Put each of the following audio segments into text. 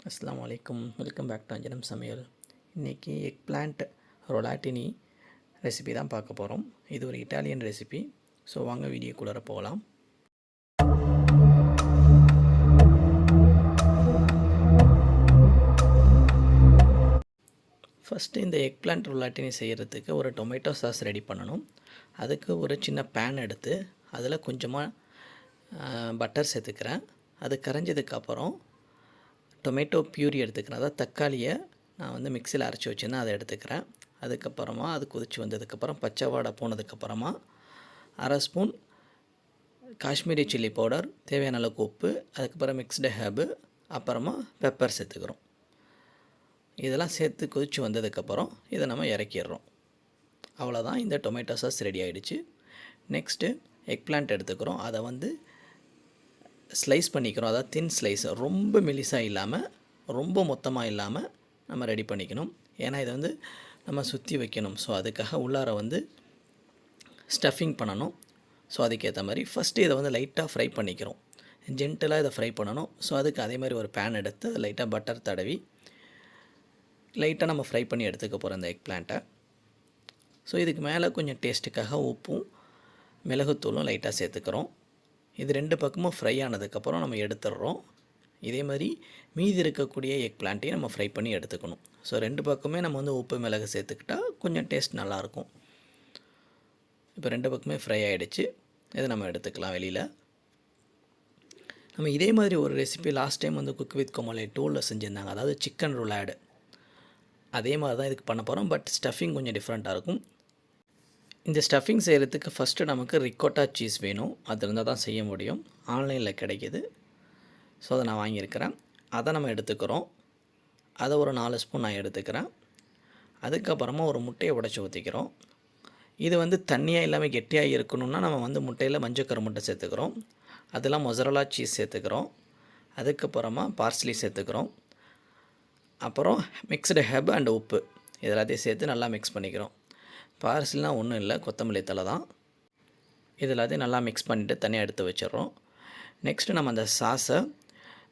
Assalamu alaikum. Welcome back to Anjanam Samayal. இன்றைக்கி egg plant ரொலாட்டினி recipe தான் பார்க்க போகிறோம். இது ஒரு இட்டாலியன் ரெசிபி. ஸோ வாங்க வீடியோக்குள்ளே போகலாம். ஃபஸ்ட்டு இந்த எக் பிளான்ட் ரொலாட்டினி செய்கிறதுக்கு ஒரு டொமேட்டோ சாஸ் ரெடி பண்ணணும். அதுக்கு ஒரு சின்ன பேன் எடுத்து அதில் கொஞ்சமாக பட்டர் சேர்த்துக்கிறேன். அது கரைஞ்சதுக்கப்புறம் டொமேட்டோ பியூரி எடுத்துக்கிறேன். அதாவது தக்காளியை நான் வந்து மிக்சியில் அரைச்சி வச்சுருந்தேன், அதை எடுத்துக்கிறேன். அதுக்கப்புறமா அது கொதித்து வந்ததுக்கப்புறம் பச்சை வாடை போனதுக்கப்புறமா அரை ஸ்பூன் காஷ்மீரி சில்லி பவுடர், தேவையான அளவுக்கு உப்பு, அதுக்கப்புறம் மிக்ஸ்டு ஹேர்பு, அப்புறமா பெப்பர் சேர்த்துக்கிறோம். இதெல்லாம் சேர்த்து கொதித்து வந்ததுக்கப்புறம் இதை நம்ம இறக்கிடுறோம். அவ்வளோதான், இந்த டொமேட்டோ சாஸ் ரெடி ஆகிடுச்சு. நெக்ஸ்ட்டு எக் பிளான்ட் எடுத்துக்கிறோம். அதை வந்து ஸ்லைஸ் பண்ணிக்கிறோம். அதாவது தின் ஸ்லைஸ், ரொம்ப மெலிசாக இல்லாமல் ரொம்ப மொத்தமாக இல்லாமல் நம்ம ரெடி பண்ணிக்கணும். ஏன்னா இதை வந்து நம்ம சுற்றி வைக்கணும். ஸோ அதுக்காக உள்ளார வந்து ஸ்டஃபிங் பண்ணணும். ஸோ அதுக்கேற்ற மாதிரி ஃபஸ்ட்டு இதை வந்து லைட்டாக ஃப்ரை பண்ணிக்கிறோம். ஜென்டலாக இதை ஃப்ரை பண்ணணும். ஸோ அதுக்கு அதே மாதிரி ஒரு பேன் எடுத்து லைட்டாக பட்டர் தடவி லைட்டாக நம்ம ஃப்ரை பண்ணி எடுத்துக்க போகிறோம் இந்த எக் பிளான்ட்டை. ஸோ இதுக்கு மேலே கொஞ்சம் டேஸ்ட்டுக்காக உப்பும் மிளகுத்தூளும் லைட்டாக சேர்த்துக்கிறோம். இது ரெண்டு பக்கமும் ஃப்ரை ஆனதுக்கப்புறம் நம்ம எடுத்துடுறோம். இதே மாதிரி மீதி இருக்கக்கூடிய எக் பிளான்ட்டையும் நம்ம ஃப்ரை பண்ணி எடுத்துக்கணும். ஸோ ரெண்டு பக்கமே நம்ம வந்து உப்பு மிளகு சேர்த்துக்கிட்டால் கொஞ்சம் டேஸ்ட் நல்லாயிருக்கும். இப்போ ரெண்டு பக்கமே ஃப்ரை ஆகிடுச்சு. இதை நம்ம எடுத்துக்கலாம் வெளியில். நம்ம இதே மாதிரி ஒரு ரெசிபி லாஸ்ட் டைம் வந்து குக் வித் கொமாலி 2ல் செஞ்சுருந்தாங்க. அதாவது சிக்கன் ரொலாடு. அதே மாதிரி தான் இதுக்கு பண்ண போகிறோம். பட் ஸ்டஃபிங் கொஞ்சம் டிஃப்ரெண்ட்டாக இருக்கும். இந்த ஸ்டஃபிங் செய்கிறதுக்கு ஃபஸ்ட்டு நமக்கு ரிக்கோட்டா சீஸ் வேணும். அது இருந்தால் தான் செய்ய முடியும். ஆன்லைனில் கிடைக்கிது. ஸோ அதை நான் வாங்கியிருக்கிறேன். அதை நம்ம எடுத்துக்கிறோம். அதை ஒரு 4 ஸ்பூன் நான் எடுத்துக்கிறேன். அதுக்கப்புறமா ஒரு முட்டையை உடைச்சி ஊற்றிக்கிறோம். இது வந்து தண்ணியாக இல்லாமல் கெட்டியாக இருக்கணும்னா நம்ம வந்து முட்டையில் மஞ்சக்கரு முட்டை சேர்த்துக்கிறோம். அதெல்லாம் மொசரலா சீஸ் சேர்த்துக்கிறோம். அதுக்கப்புறமா பார்ஸ்லி சேர்த்துக்கிறோம். அப்புறம் மிக்ஸ்டு ஹெர்ப் அண்ட் உப்பு இது எல்லாத்தையும் சேர்த்து நல்லா மிக்ஸ் பண்ணிக்கிறோம். பார்சல்னால் ஒன்றும் இல்லை, கொத்தமல்லி தலை தான். இது எல்லாத்தையும் நல்லா மிக்ஸ் பண்ணிவிட்டு தனியாக எடுத்து வச்சிடறோம். நெக்ஸ்ட்டு நம்ம அந்த சாஸை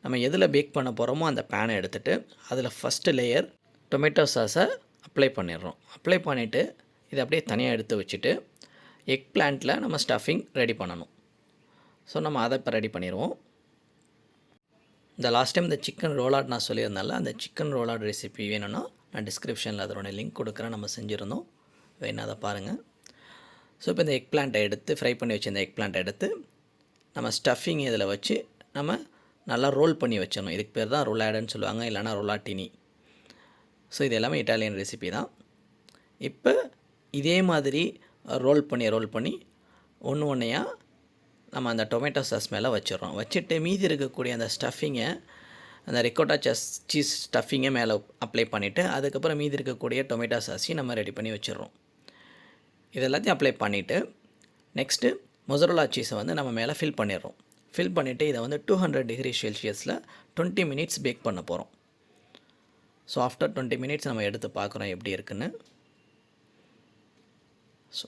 நம்ம எதில் பேக் பண்ண போகிறோமோ அந்த பேனை எடுத்துகிட்டு அதில் ஃபஸ்ட்டு லேயர் டொமேட்டோ சாஸை அப்ளை பண்ணிடுறோம். அப்ளை பண்ணிவிட்டு இதை அப்படியே தனியாக எடுத்து வச்சுட்டு எக் பிளான்ட்டில் நம்ம ஸ்டஃபிங் ரெடி பண்ணணும். ஸோ நம்ம அதை இப்போ ரெடி பண்ணிடுவோம். இந்த லாஸ்ட் டைம் இந்த சிக்கன் ரோலாட் நான் சொல்லியிருந்தால அந்த சிக்கன் ரோலாட் ரெசிபி வேணும்னா நான் டிஸ்கிரிப்ஷனில் அதோட லிங்க் கொடுக்குறேன். நம்ம செஞ்சுருந்தோம், வேணா அதை பாருங்கள். ஸோ இப்போ இந்த எக் பிளான்ட்டை எடுத்து ஃப்ரை பண்ணி வச்சு இந்த எக் பிளான்ட்டை எடுத்து நம்ம ஸ்டஃபிங் இதில் வச்சு நம்ம நல்லா ரோல் பண்ணி வச்சிடணும். இதுக்கு பேர் தான் ரொலாடுன்னு சொல்லுவாங்க, இல்லைனா ரொலாட்டினி. ஸோ இது எல்லாமே இட்டாலியன் ரெசிபி தான். இப்போ இதே மாதிரி ரோல் பண்ணி ஒன்று ஒன்றையாக நம்ம அந்த டொமேட்டோ சாஸ் மேலே வச்சிடறோம். வச்சுட்டு மீதி இருக்கக்கூடிய அந்த ஸ்டஃபிங்கை, அந்த ரிக்கோட்டா சீஸ் ஸ்டஃபிங்கை மேலே அப்ளை பண்ணிவிட்டு அதுக்கப்புறம் மீதி இருக்கக்கூடிய டொமேட்டோ சாஸையும் நம்ம ரெடி பண்ணி வச்சிடறோம். இது எல்லாத்தையும் அப்ளை பண்ணிவிட்டு நெக்ஸ்ட்டு மொசரலா சீஸை வந்து நம்ம மேலே ஃபில் பண்ணிடுறோம். ஃபில் பண்ணிவிட்டு இதை வந்து 200 டிகிரி செல்சியஸில் 20 மினிட்ஸ் பேக் பண்ண போகிறோம். ஸோ ஆஃப்டர் 20 மினிட்ஸ் நம்ம எடுத்து பார்க்குறோம் எப்படி இருக்குன்னு. ஸோ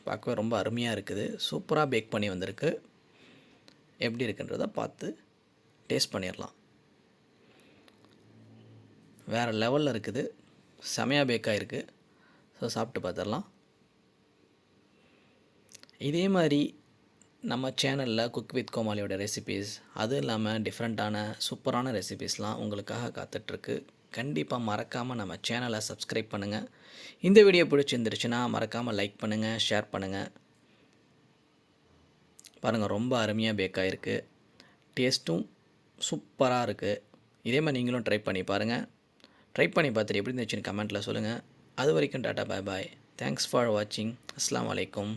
பார்க்கவே ரொம்ப அருமையாக இருக்குது. சூப்பராக பேக் பண்ணி வந்திருக்கு. எப்படி இருக்குன்றதை பார்த்து டேஸ்ட் பண்ணிடலாம். வேறு லெவலில் இருக்குது. செமையாக பேக்காக இருக்குது. ஸோ சாப்பிட்டு பார்த்துடலாம். இதே மாதிரி நம்ம சேனலில் குக் வித் கோமாலியோட ரெசிபீஸ், அதுவும் இல்லாமல் டிஃப்ரெண்ட்டான சூப்பரான ரெசிபீஸ்லாம் உங்களுக்காக காத்துட்ருக்கு. கண்டிப்பாக மறக்காமல் நம்ம சேனலை சப்ஸ்கிரைப் பண்ணுங்கள். இந்த வீடியோ பிடிச்சிருந்துருச்சுன்னா மறக்காமல் லைக் பண்ணுங்கள், ஷேர் பண்ணுங்கள். பாருங்கள், ரொம்ப அருமையாக பேக்காக இருக்குது. டேஸ்ட்டும் சூப்பராக இருக்குது. இதே மாதிரி நீங்களும் ட்ரை பண்ணி பாருங்கள். ட்ரை பண்ணி பார்த்துட்டு எப்படி இருந்துச்சுன்னு கமெண்ட்டில் சொல்லுங்கள். அது வரைக்கும் tata, bye bye. Thanks for வாட்சிங். அஸ்ஸலாமு அலைக்கும்.